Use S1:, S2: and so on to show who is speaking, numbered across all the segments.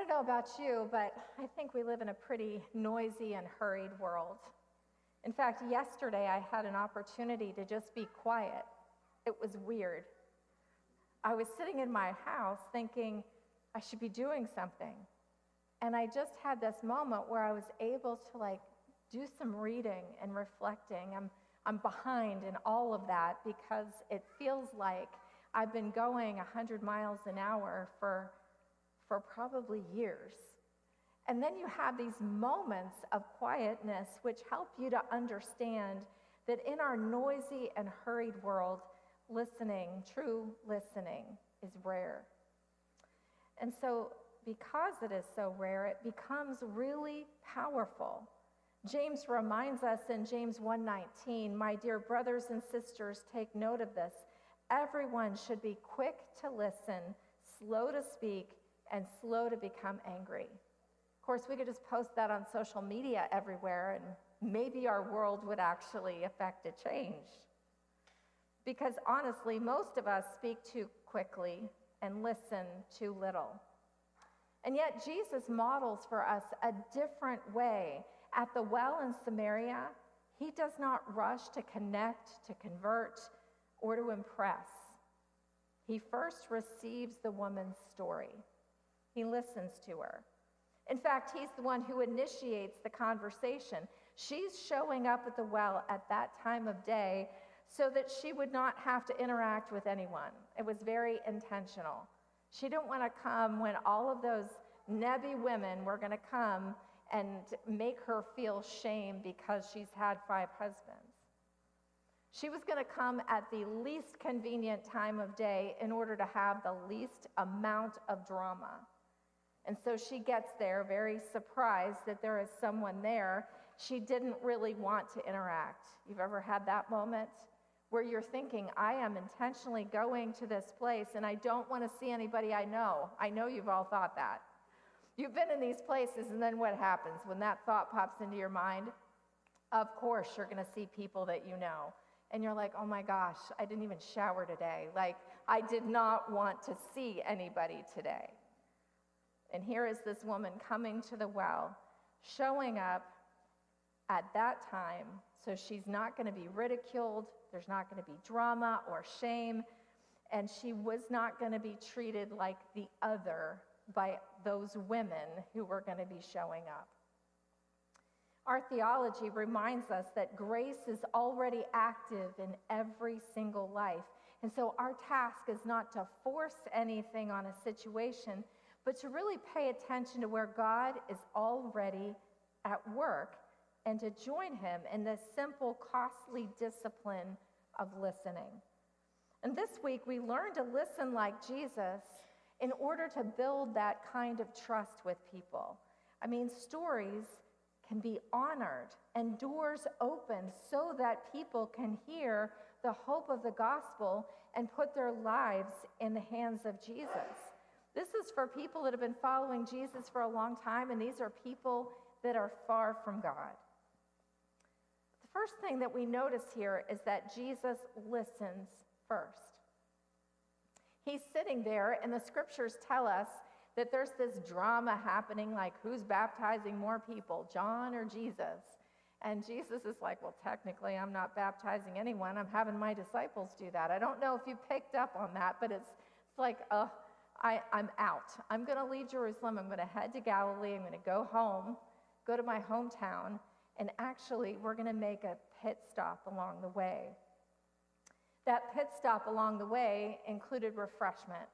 S1: don't know about you, but I think we live in a pretty noisy and hurried world. In fact, yesterday I had an opportunity to just be quiet. It was weird. I was sitting in my house thinking I should be doing something. And I just had this moment where I was able to do some reading and reflecting. I'm behind in all of that because it feels like I've been going 100 miles an hour for probably years. And then you have these moments of quietness which help you to understand that in our noisy and hurried world, true listening is rare. And so because it is so rare, it becomes really powerful. James reminds us in James 1:19, "My dear brothers and sisters, take note of this. Everyone should be quick to listen, slow to speak, and slow to become angry." Of course, we could just post that on social media everywhere, and maybe our world would actually affect a change. Because honestly, most of us speak too quickly and listen too little. And yet Jesus models for us a different way. At the well in Samaria, he does not rush to connect, to convert, or to impress. He first receives the woman's story. He listens to her. In fact, he's the one who initiates the conversation. She's showing up at the well at that time of day so that she would not have to interact with anyone. It was very intentional. She didn't want to come when all of those nebby women were going to come and make her feel shame because she's had 5 husbands. She was going to come at the least convenient time of day in order to have the least amount of drama. And so she gets there very surprised that there is someone there. She didn't really want to interact. You've ever had that moment where you're thinking, I am intentionally going to this place and I don't want to see anybody I know. I know you've all thought that. You've been in these places, and then what happens when that thought pops into your mind? Of course, you're going to see people that you know. And you're like, oh my gosh, I didn't even shower today. I did not want to see anybody today. And here is this woman coming to the well, showing up at that time, so she's not going to be ridiculed, there's not going to be drama or shame, and she was not going to be treated like the other by those women who were going to be showing up. Our theology reminds us that grace is already active in every single life, and so our task is not to force anything on a situation, but to really pay attention to where God is already at work and to join him in this simple, costly discipline of listening. And this week, we learn to listen like Jesus in order to build that kind of trust with people. I mean, stories can be honored and doors opened so that people can hear the hope of the gospel and put their lives in the hands of Jesus. This is for people that have been following Jesus for a long time, and these are people that are far from God. The first thing that we notice here is that Jesus listens first. He's sitting there, and the scriptures tell us that there's this drama happening, like who's baptizing more people, John or Jesus? And Jesus is like, well, technically, I'm not baptizing anyone. I'm having my disciples do that. I don't know if you picked up on that, but it's like, I'm out. I'm going to leave Jerusalem. I'm going to head to Galilee. I'm going to go home, go to my hometown, and actually, we're going to make a pit stop along the way. That pit stop along the way included refreshment.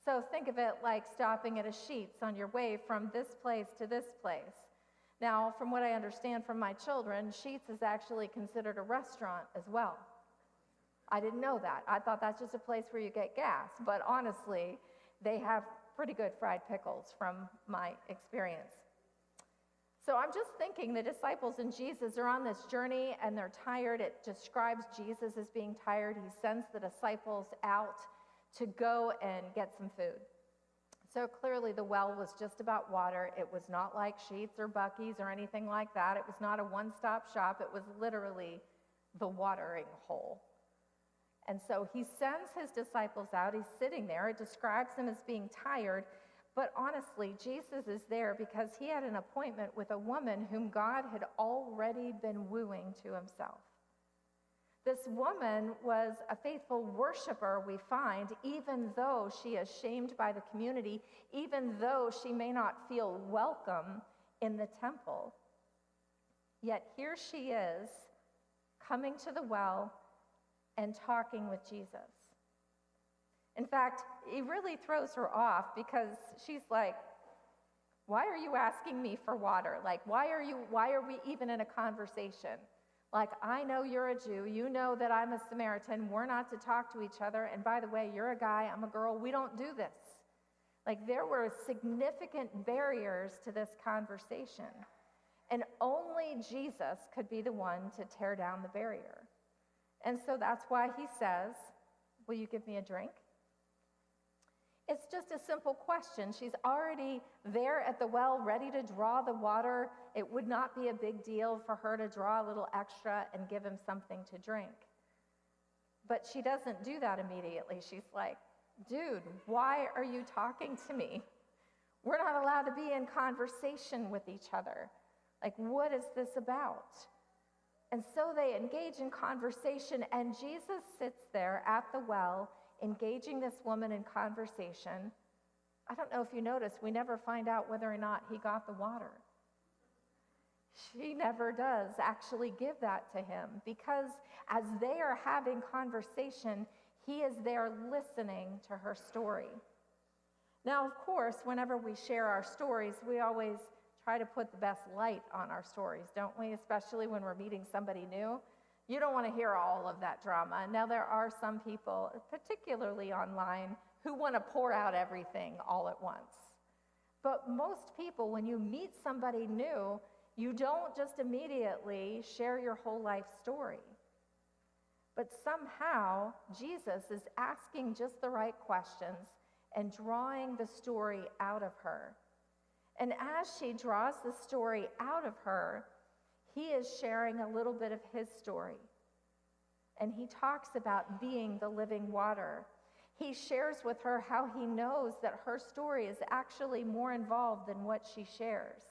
S1: So think of it like stopping at a Sheetz on your way from this place to this place. Now, from what I understand from my children, Sheetz is actually considered a restaurant as well. I didn't know that. I thought that's just a place where you get gas. But honestly, they have pretty good fried pickles from my experience. So I'm just thinking the disciples and Jesus are on this journey and they're tired. It describes Jesus as being tired. He sends the disciples out to go and get some food. So clearly the well was just about water. It was not like Sheetz or Buc-ee's or anything like that. It was not a one-stop shop. It was literally the watering hole. And so he sends his disciples out. He's sitting there. It describes him as being tired. But honestly, Jesus is there because he had an appointment with a woman whom God had already been wooing to himself. This woman was a faithful worshiper, we find, even though she is shamed by the community, even though she may not feel welcome in the temple. Yet here she is, coming to the well and talking with Jesus. In fact, he really throws her off because she's like, why are you asking me for water? Like, why are we even in a conversation? Like, I know you're a Jew. You know that I'm a Samaritan. We're not to talk to each other. And by the way, you're a guy, I'm a girl. We don't do this. Like, there were significant barriers to this conversation. And only Jesus could be the one to tear down the barrier. And so that's why he says, will you give me a drink? It's just a simple question. She's already there at the well, ready to draw the water. It would not be a big deal for her to draw a little extra and give him something to drink. But she doesn't do that immediately. She's like, dude, why are you talking to me? We're not allowed to be in conversation with each other. Like, what is this about? And so they engage in conversation, and Jesus sits there at the well, engaging this woman in conversation. I don't know if you noticed, we never find out whether or not he got the water. She never does actually give that to him, because as they are having conversation, he is there listening to her story. Now, of course, whenever we share our stories, we always try to put the best light on our stories, don't we? Especially when we're meeting somebody new. You don't want to hear all of that drama. Now, there are some people, particularly online, who want to pour out everything all at once. But most people, when you meet somebody new, you don't just immediately share your whole life story. But somehow, Jesus is asking just the right questions and drawing the story out of her. And as she draws the story out of her, he is sharing a little bit of his story. And he talks about being the living water. He shares with her how he knows that her story is actually more involved than what she shares.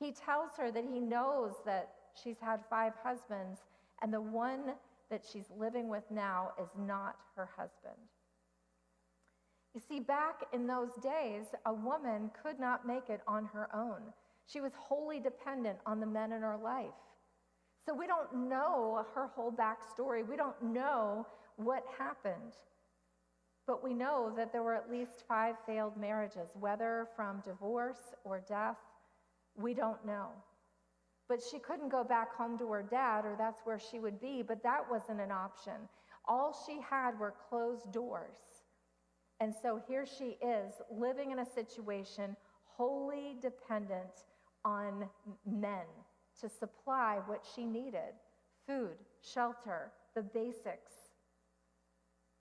S1: He tells her that he knows that she's had 5 husbands, and the one that she's living with now is not her husband. You see, back in those days, a woman could not make it on her own. She was wholly dependent on the men in her life. So we don't know her whole backstory. We don't know what happened. But we know that there were at least 5 failed marriages, whether from divorce or death, we don't know. But she couldn't go back home to her dad, or that's where she would be, but that wasn't an option. All she had were closed doors. And so here she is, living in a situation wholly dependent on men to supply what she needed: food, shelter, the basics.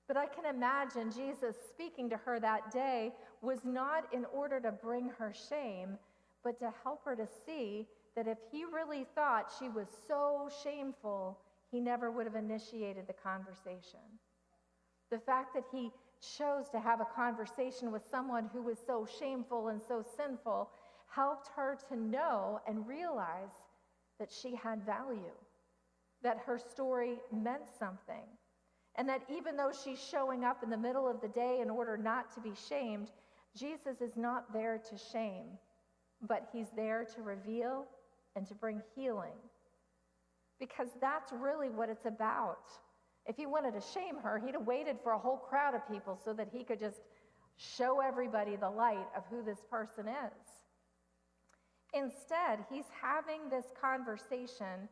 S1: But I can imagine Jesus speaking to her that day was not in order to bring her shame, but to help her to see that if he really thought she was so shameful, he never would have initiated the conversation. The fact that he chose to have a conversation with someone who was so shameful and so sinful helped her to know and realize that she had value, that her story meant something, and that even though she's showing up in the middle of the day in order not to be shamed, Jesus is not there to shame, but he's there to reveal and to bring healing. Because that's really what it's about. If he wanted to shame her, he'd have waited for a whole crowd of people so that he could just show everybody the light of who this person is. Instead, he's having this conversation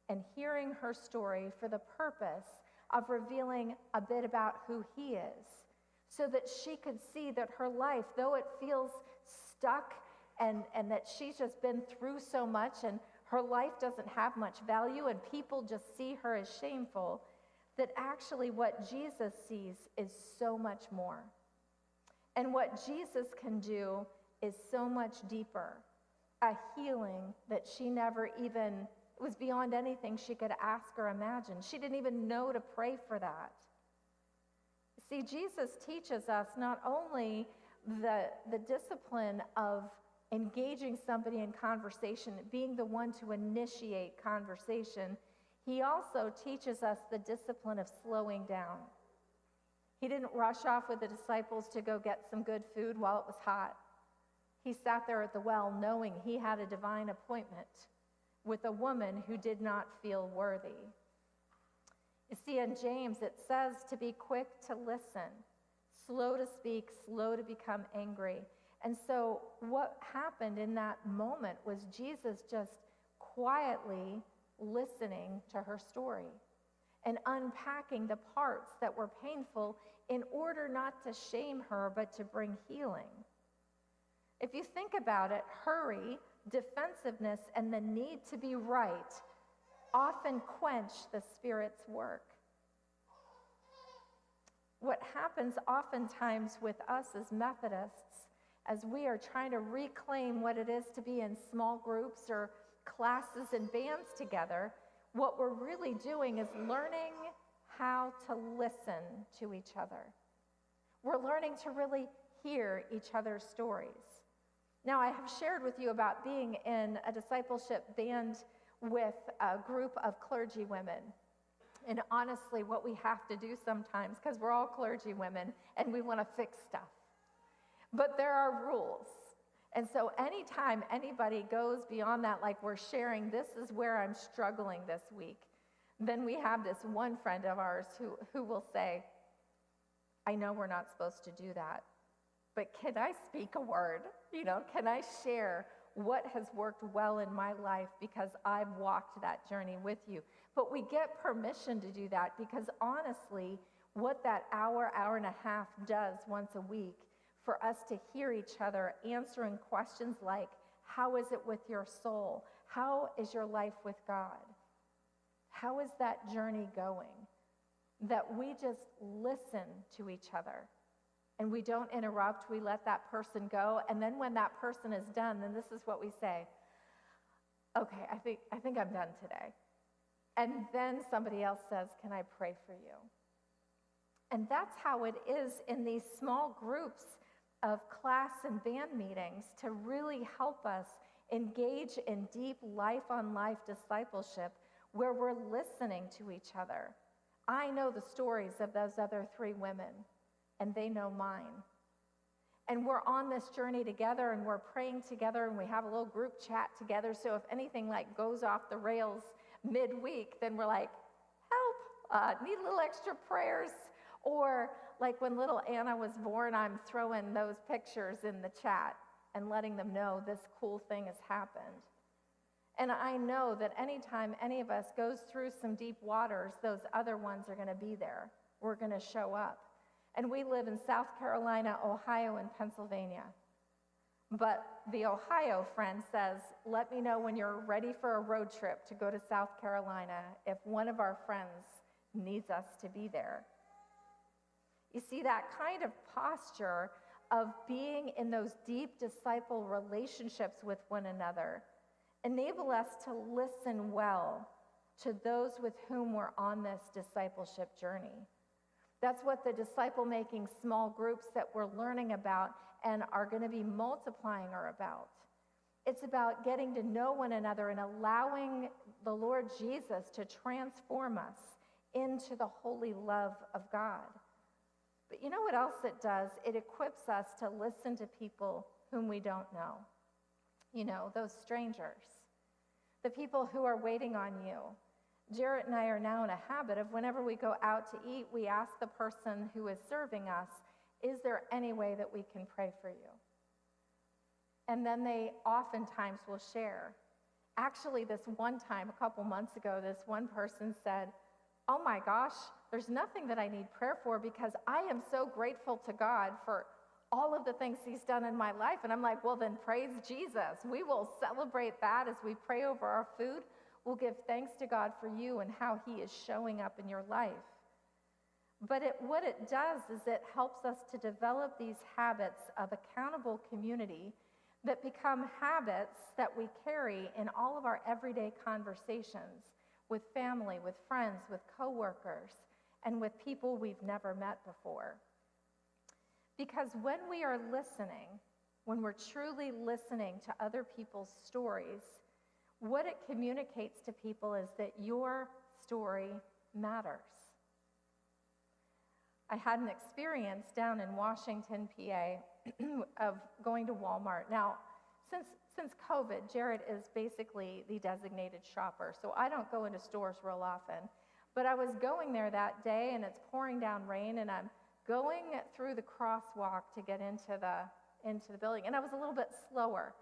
S1: and hearing her story for the purpose of revealing a bit about who he is, so that she could see that her life, though it feels stuck and that she's just been through so much and her life doesn't have much value and people just see her as shameful, that actually what Jesus sees is so much more. And what Jesus can do is so much deeper, a healing that she never even, it was beyond anything she could ask or imagine. She didn't even know to pray for that. See, Jesus teaches us not only the discipline of engaging somebody in conversation, being the one to initiate conversation, he also teaches us the discipline of slowing down. He didn't rush off with the disciples to go get some good food while it was hot. He sat there at the well knowing he had a divine appointment with a woman who did not feel worthy. You see, in James, it says to be quick to listen, slow to speak, slow to become angry. And so what happened in that moment was Jesus just quietly listening to her story and unpacking the parts that were painful in order not to shame her, but to bring healing. If you think about it, hurry, defensiveness, and the need to be right often quench the Spirit's work. What happens oftentimes with us as Methodists, as we are trying to reclaim what it is to be in small groups or classes and bands together, what we're really doing is learning how to listen to each other. We're learning to really hear each other's stories. Now, I have shared with you about being in a discipleship band with a group of clergy women. And honestly, what we have to do sometimes, because we're all clergy women and we want to fix stuff. But there are rules. And so anytime anybody goes beyond that, like we're sharing, this is where I'm struggling this week, then we have this one friend of ours who will say, I know we're not supposed to do that, but can I speak a word? Can I share what has worked well in my life because I've walked that journey with you? But we get permission to do that because honestly, what that hour and a half does once a week for us to hear each other answering questions like, how is it with your soul? How is your life with God? How is that journey going? That we just listen to each other and we don't interrupt, we let that person go. And then when that person is done, then this is what we say, okay, I think I'm done today. And then somebody else says, can I pray for you? And that's how it is in these small groups of class and band meetings to really help us engage in deep life-on-life discipleship where we're listening to each other. I know the stories of those other three women, and they know mine. And we're on this journey together, and we're praying together, and we have a little group chat together, so if anything goes off the rails midweek, then we're like, help, need a little extra prayers. Or like when little Anna was born, I'm throwing those pictures in the chat and letting them know this cool thing has happened. And I know that anytime any of us goes through some deep waters, those other ones are going to be there. We're going to show up. And we live in South Carolina, Ohio, and Pennsylvania. But the Ohio friend says, let me know when you're ready for a road trip to go to South Carolina if one of our friends needs us to be there. You see, that kind of posture of being in those deep disciple relationships with one another enable us to listen well to those with whom we're on this discipleship journey. That's what the disciple-making small groups that we're learning about and are going to be multiplying are about. It's about getting to know one another and allowing the Lord Jesus to transform us into the holy love of God. But you know what else it does? It equips us to listen to people whom we don't know. Those strangers, the people who are waiting on you. Jarrett and I are now in a habit of whenever we go out to eat, we ask the person who is serving us, is there any way that we can pray for you? And then they oftentimes will share. Actually, this one time, a couple months ago, this one person said, oh my gosh, there's nothing that I need prayer for because I am so grateful to God for all of the things he's done in my life. And I'm like, well, then praise Jesus. We will celebrate that as we pray over our food. We'll give thanks to God for you and how he is showing up in your life. But what it does is it helps us to develop these habits of accountable community that become habits that we carry in all of our everyday conversations with family, with friends, with coworkers, and with people we've never met before. Because when we are listening, when we're truly listening to other people's stories, what it communicates to people is that your story matters. I had an experience down in Washington, PA, of going to Walmart. Now, since COVID, Jared is basically the designated shopper, so I don't go into stores real often. But I was going there that day, and it's pouring down rain, and I'm going through the crosswalk to get into the building, and I was a little bit slower.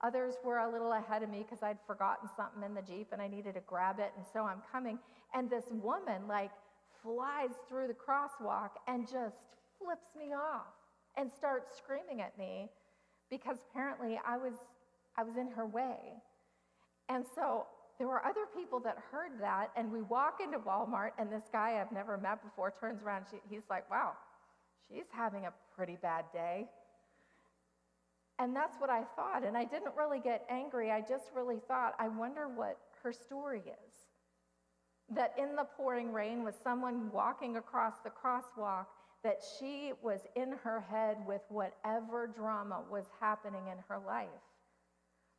S1: Others were a little ahead of me because I'd forgotten something in the Jeep, and I needed to grab it, and so I'm coming, and this woman, flies through the crosswalk and just flips me off and starts screaming at me because apparently I was in her way. And so there were other people that heard that, and we walk into Walmart, and this guy I've never met before turns around. He's like, wow, she's having a pretty bad day. And that's what I thought, and I didn't really get angry. I just really thought, I wonder what her story is. That in the pouring rain, with someone walking across the crosswalk, that she was in her head with whatever drama was happening in her life.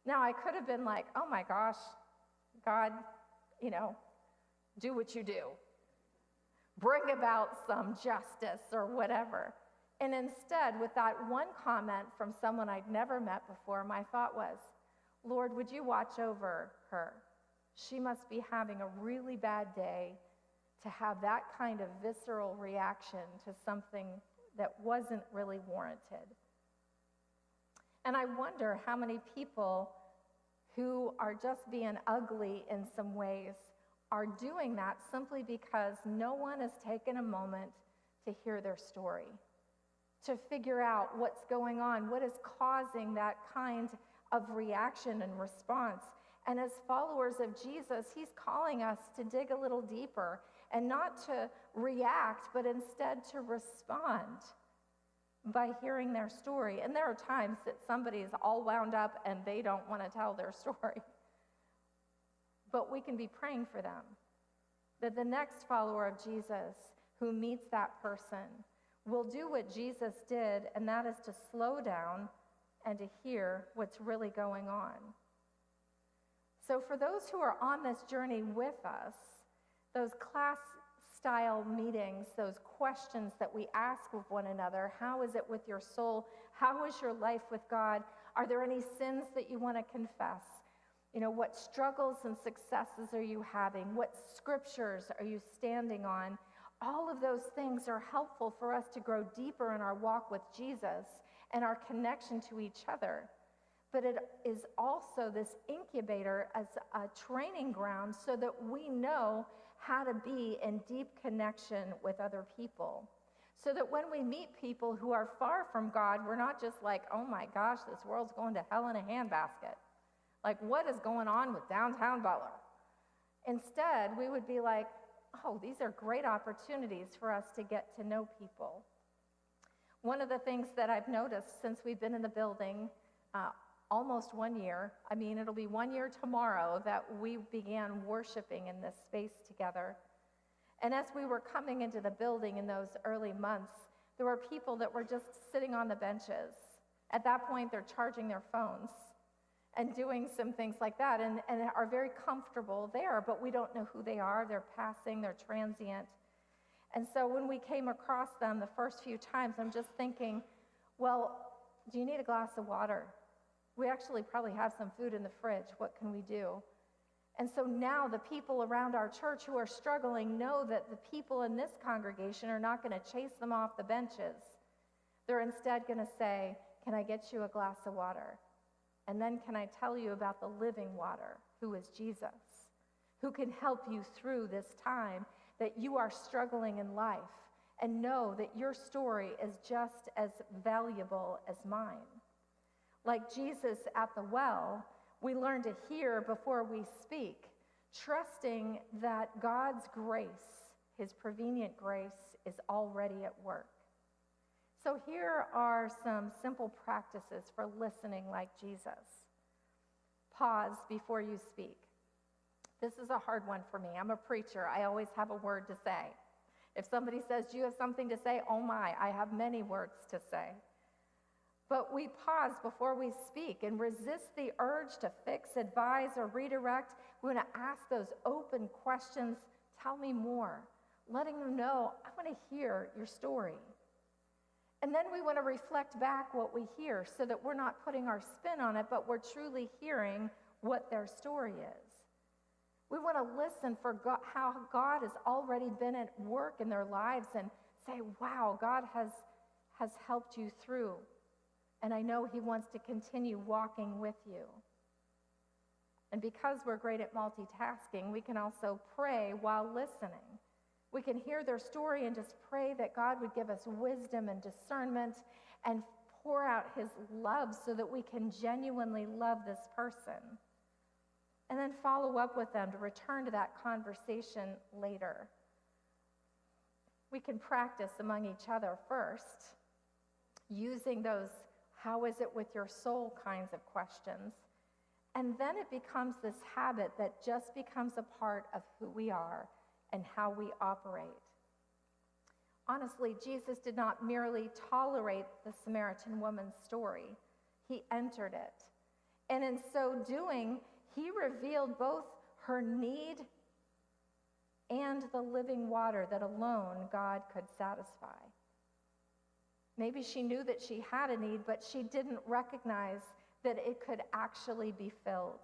S1: Now, I could have been like, oh my gosh, God, do what you do. Bring about some justice or whatever. And instead, with that one comment from someone I'd never met before, my thought was, Lord, would you watch over her? She must be having a really bad day to have that kind of visceral reaction to something that wasn't really warranted. And I wonder how many people who are just being ugly in some ways are doing that simply because no one has taken a moment to hear their story, to figure out what's going on, what is causing that kind of reaction and response. And as followers of Jesus, he's calling us to dig a little deeper and not to react, but instead to respond by hearing their story. And there are times that somebody's all wound up and they don't want to tell their story. But we can be praying for them, that the next follower of Jesus who meets that person will do what Jesus did, and that is to slow down and to hear what's really going on. So for those who are on this journey with us, those class-style meetings, those questions that we ask of one another, how is it with your soul? How is your life with God? Are there any sins that you want to confess? What struggles and successes are you having? What scriptures are you standing on? All of those things are helpful for us to grow deeper in our walk with Jesus and our connection to each other. But it is also this incubator as a training ground so that we know how to be in deep connection with other people. So that when we meet people who are far from God, we're not just like, oh my gosh, this world's going to hell in a handbasket. Like, what is going on with downtown Butler? Instead, we would be like, oh, these are great opportunities for us to get to know people. One of the things that I've noticed since we've been in the building, almost 1 year, it'll be 1 year tomorrow that we began worshiping in this space together. And as we were coming into the building in those early months, there were people that were just sitting on the benches. At that point, they're charging their phones and doing some things like that and are very comfortable there, but we don't know who they are. They're passing, they're transient. And so when we came across them the first few times, I'm just thinking, well, do you need a glass of water? We actually probably have some food in the fridge. What can we do? And so now the people around our church who are struggling know that the people in this congregation are not going to chase them off the benches. They're instead going to say, can I get you a glass of water? And then can I tell you about the living water, who is Jesus, who can help you through this time that you are struggling in life, and know that your story is just as valuable as mine. Like Jesus at the well, we learn to hear before we speak, trusting that God's grace, his prevenient grace, is already at work. So here are some simple practices for listening like Jesus. Pause before you speak. This is a hard one for me. I'm a preacher. I always have a word to say. If somebody says, do you have something to say? Oh my, I have many words to say. But we pause before we speak and resist the urge to fix, advise, or redirect. We want to ask those open questions. Tell me more. Letting them know, I want to hear your story. And then we want to reflect back what we hear so that we're not putting our spin on it, but we're truly hearing what their story is. We want to listen for God, how God has already been at work in their lives and say, wow, God has helped you through. And I know he wants to continue walking with you. And because we're great at multitasking, we can also pray while listening. We can hear their story and just pray that God would give us wisdom and discernment and pour out his love so that we can genuinely love this person. And then follow up with them to return to that conversation later. We can practice among each other first, using those how is it with your soul kinds of questions. And then it becomes this habit that just becomes a part of who we are and how we operate. Honestly, Jesus did not merely tolerate the Samaritan woman's story. He entered it. And in so doing, he revealed both her need and the living water that alone God could satisfy. Maybe she knew that she had a need, but she didn't recognize that it could actually be filled.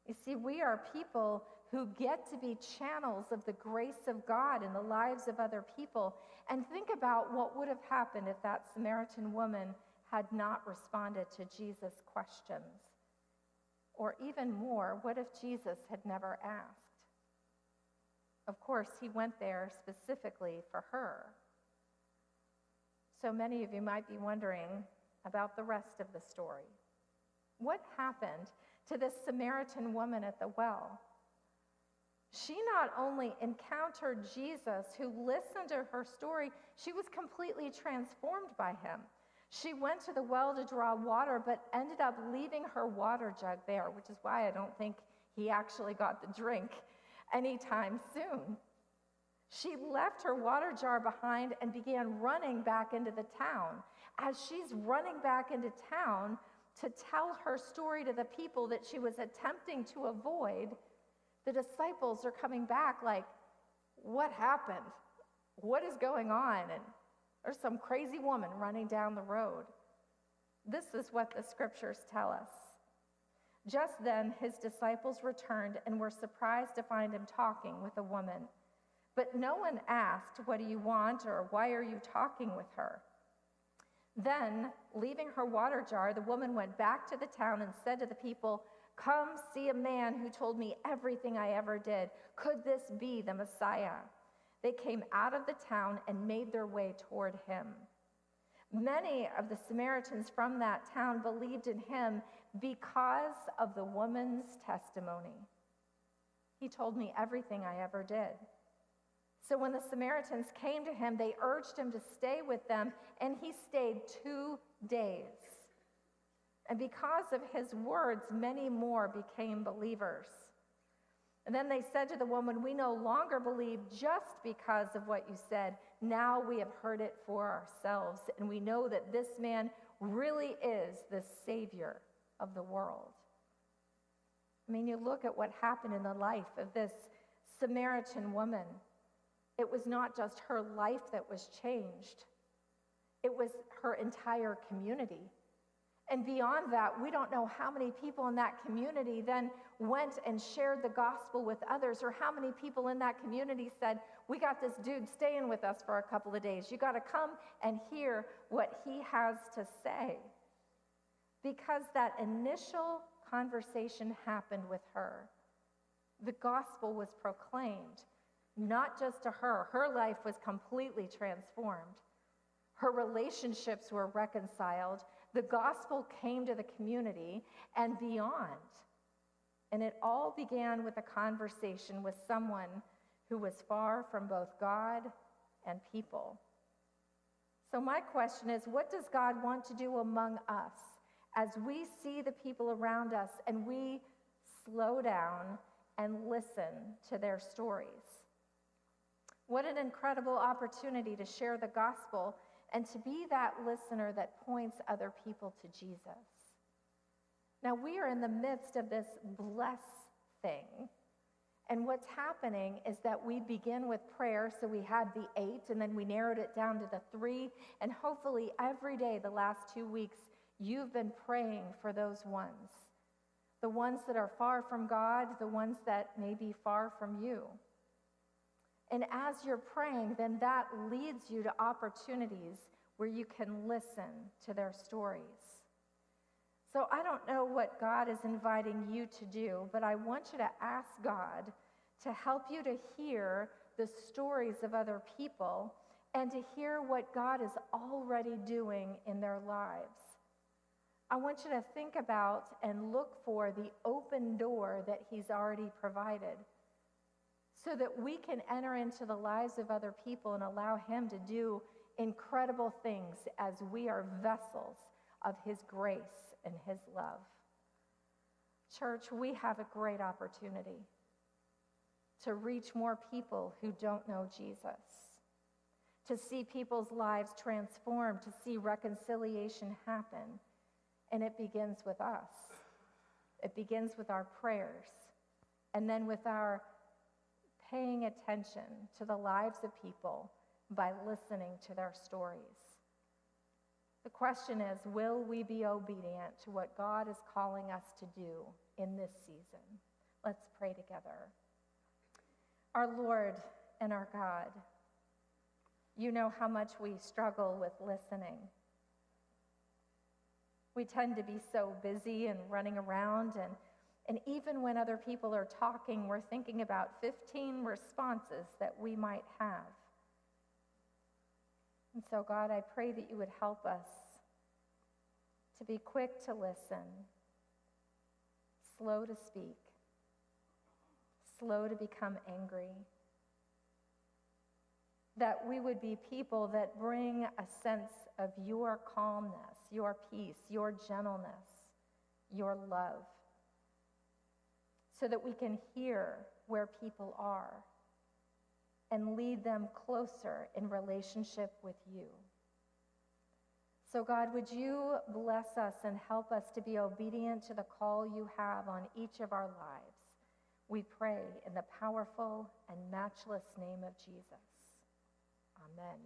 S1: You see, we are people who get to be channels of the grace of God in the lives of other people. And think about what would have happened if that Samaritan woman had not responded to Jesus' questions. Or even more, what if Jesus had never asked? Of course, he went there specifically for her. So many of you might be wondering about the rest of the story. What happened to this Samaritan woman at the well? She not only encountered Jesus, who listened to her story, she was completely transformed by him. She went to the well to draw water, but ended up leaving her water jug there, which is why I don't think he actually got the drink anytime soon. She left her water jar behind and began running back into the town. As she's running back into town to tell her story to the people that she was attempting to avoid, the disciples are coming back like, what happened? What is going on? And there's some crazy woman running down the road. This is what the scriptures tell us. Just then, his disciples returned and were surprised to find him talking with a woman. But no one asked, what do you want, or why are you talking with her? Then, leaving her water jar, the woman went back to the town and said to the people, come see a man who told me everything I ever did. Could this be the Messiah? They came out of the town and made their way toward him. Many of the Samaritans from that town believed in him because of the woman's testimony. He told me everything I ever did. So when the Samaritans came to him, they urged him to stay with them, and he stayed 2 days. And because of his words, many more became believers. And then they said to the woman, we no longer believe just because of what you said. Now we have heard it for ourselves, and we know that this man really is the Savior of the world. I mean, you look at what happened in the life of this Samaritan woman. It was not just her life that was changed. It was her entire community. And beyond that, we don't know how many people in that community then went and shared the gospel with others, or how many people in that community said, we got this dude staying with us for a couple of days. You got to come and hear what he has to say. Because that initial conversation happened with her, the gospel was proclaimed. Not just to her. Her life was completely transformed. Her relationships were reconciled. The gospel came to the community and beyond. And it all began with a conversation with someone who was far from both God and people. So my question is, what does God want to do among us as we see the people around us and we slow down and listen to their stories? What an incredible opportunity to share the gospel and to be that listener that points other people to Jesus. Now, we are in the midst of this bless thing. And what's happening is that we begin with prayer. So we had the 8, and then we narrowed it down to the 3. And hopefully every day the last 2 weeks, you've been praying for those ones. The ones that are far from God, the ones that may be far from you. And as you're praying, then that leads you to opportunities where you can listen to their stories. So I don't know what God is inviting you to do, but I want you to ask God to help you to hear the stories of other people and to hear what God is already doing in their lives. I want you to think about and look for the open door that He's already provided so that we can enter into the lives of other people and allow Him to do incredible things as we are vessels of His grace and His love. Church, we have a great opportunity to reach more people who don't know Jesus, to see people's lives transformed, to see reconciliation happen. And it begins with us. It begins with our prayers, and then with our paying attention to the lives of people by listening to their stories. The question is, will we be obedient to what God is calling us to do in this season? Let's pray together. Our Lord and our God, you know how much we struggle with listening. We tend to be so busy and running around, and even when other people are talking, we're thinking about 15 responses that we might have. And so, God, I pray that you would help us to be quick to listen, slow to speak, slow to become angry, that we would be people that bring a sense of your calmness, your peace, your gentleness, your love, so that we can hear where people are and lead them closer in relationship with you. So God, would you bless us and help us to be obedient to the call you have on each of our lives? We pray in the powerful and matchless name of Jesus. Amen.